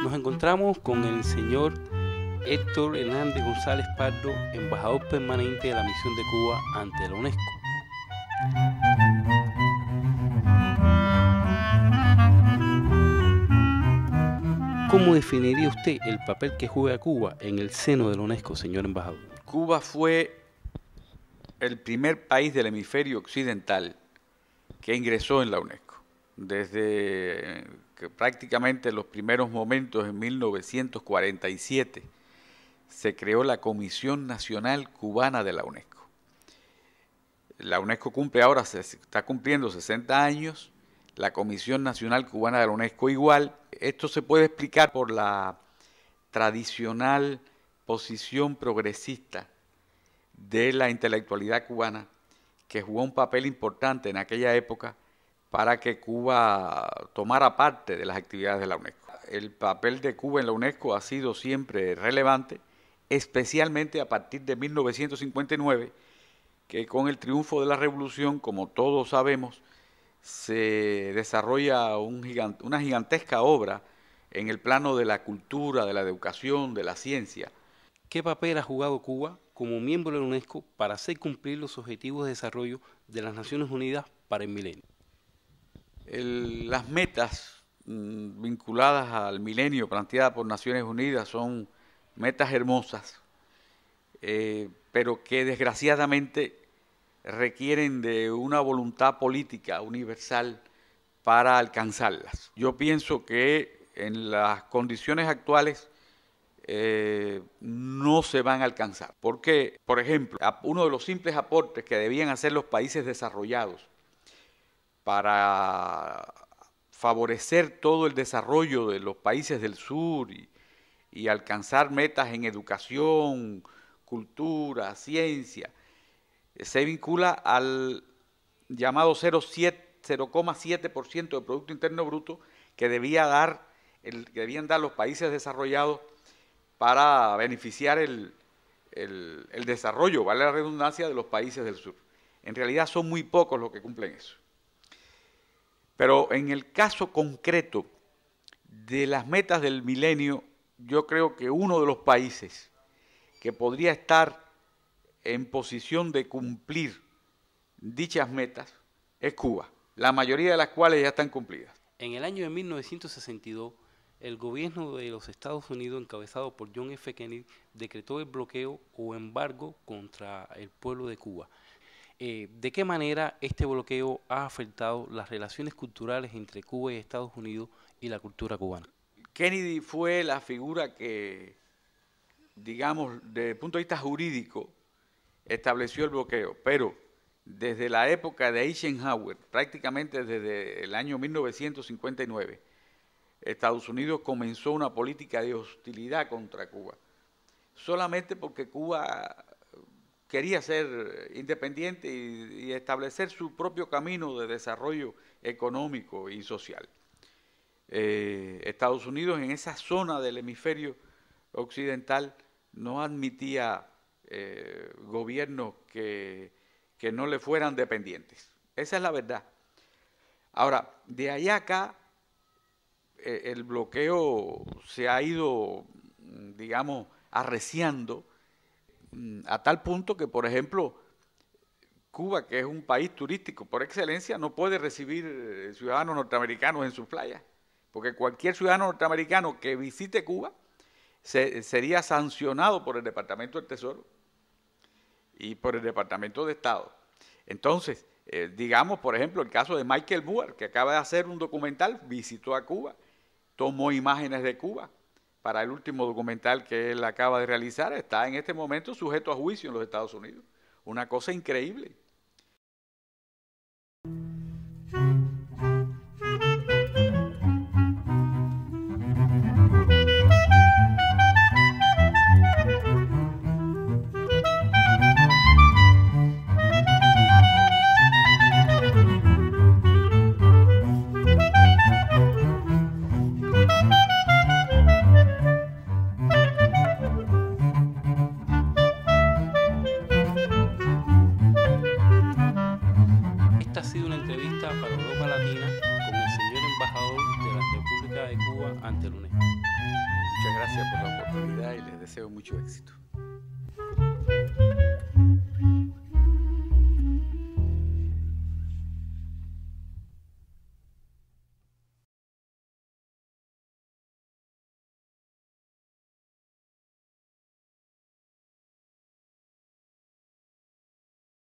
Nos encontramos con el señor Héctor Hernández González Pardo, embajador permanente de la misión de Cuba ante la UNESCO. ¿Cómo definiría usted el papel que juega Cuba en el seno de la UNESCO, señor embajador? Cuba fue el primer país del hemisferio occidental que ingresó en la UNESCO. Desde que prácticamente los primeros momentos, en 1947, se creó la Comisión Nacional Cubana de la UNESCO. La UNESCO cumple ahora, está cumpliendo 60 años, la Comisión Nacional Cubana de la UNESCO igual. Esto se puede explicar por la tradicional posición progresista de la intelectualidad cubana, que jugó un papel importante en aquella época para que Cuba tomara parte de las actividades de la UNESCO. El papel de Cuba en la UNESCO ha sido siempre relevante, especialmente a partir de 1959, que con el triunfo de la revolución, como todos sabemos, se desarrolla una gigantesca obra en el plano de la cultura, de la educación, de la ciencia. ¿Qué papel ha jugado Cuba como miembro de la UNESCO para hacer cumplir los objetivos de desarrollo de las Naciones Unidas para el milenio? Las metas vinculadas al milenio planteadas por Naciones Unidas son metas hermosas, pero que desgraciadamente requieren de una voluntad política universal para alcanzarlas. Yo pienso que en las condiciones actuales no se van a alcanzar, porque, por ejemplo, uno de los simples aportes que debían hacer los países desarrollados para favorecer todo el desarrollo de los países del sur y alcanzar metas en educación, cultura, ciencia, se vincula al llamado 0,7% del Producto Interno Bruto que debían dar los países desarrollados para beneficiar el desarrollo, vale la redundancia, de los países del sur. En realidad son muy pocos los que cumplen eso. Pero en el caso concreto de las metas del milenio, yo creo que uno de los países que podría estar en posición de cumplir dichas metas es Cuba, la mayoría de las cuales ya están cumplidas. En el año de 1962, el gobierno de los Estados Unidos, encabezado por John F. Kennedy, decretó el bloqueo o embargo contra el pueblo de Cuba. ¿De qué manera este bloqueo ha afectado las relaciones culturales entre Cuba y Estados Unidos y la cultura cubana? Kennedy fue la figura que, digamos, desde el punto de vista jurídico, estableció el bloqueo, pero desde la época de Eisenhower, prácticamente desde el año 1959, Estados Unidos comenzó una política de hostilidad contra Cuba, solamente porque Cuba quería ser independiente y establecer su propio camino de desarrollo económico y social. Estados Unidos en esa zona del hemisferio occidental no admitía gobiernos que no le fueran dependientes. Esa es la verdad. Ahora, de allá acá, el bloqueo se ha ido, digamos, arreciando a tal punto que, por ejemplo, Cuba, que es un país turístico por excelencia, no puede recibir ciudadanos norteamericanos en sus playas, porque cualquier ciudadano norteamericano que visite Cuba sería sancionado por el Departamento del Tesoro y por el Departamento de Estado. Entonces, digamos, por ejemplo, el caso de Michael Moore, que acaba de hacer un documental, visitó a Cuba, tomó imágenes de Cuba para el último documental que él acaba de realizar, está en este momento sujeto a juicio en los Estados Unidos. Una cosa increíble. Esta ha sido una entrevista para Europa Latina con el señor embajador de la República de Cuba ante la UNESCO. oportunidad y les deseo mucho éxito.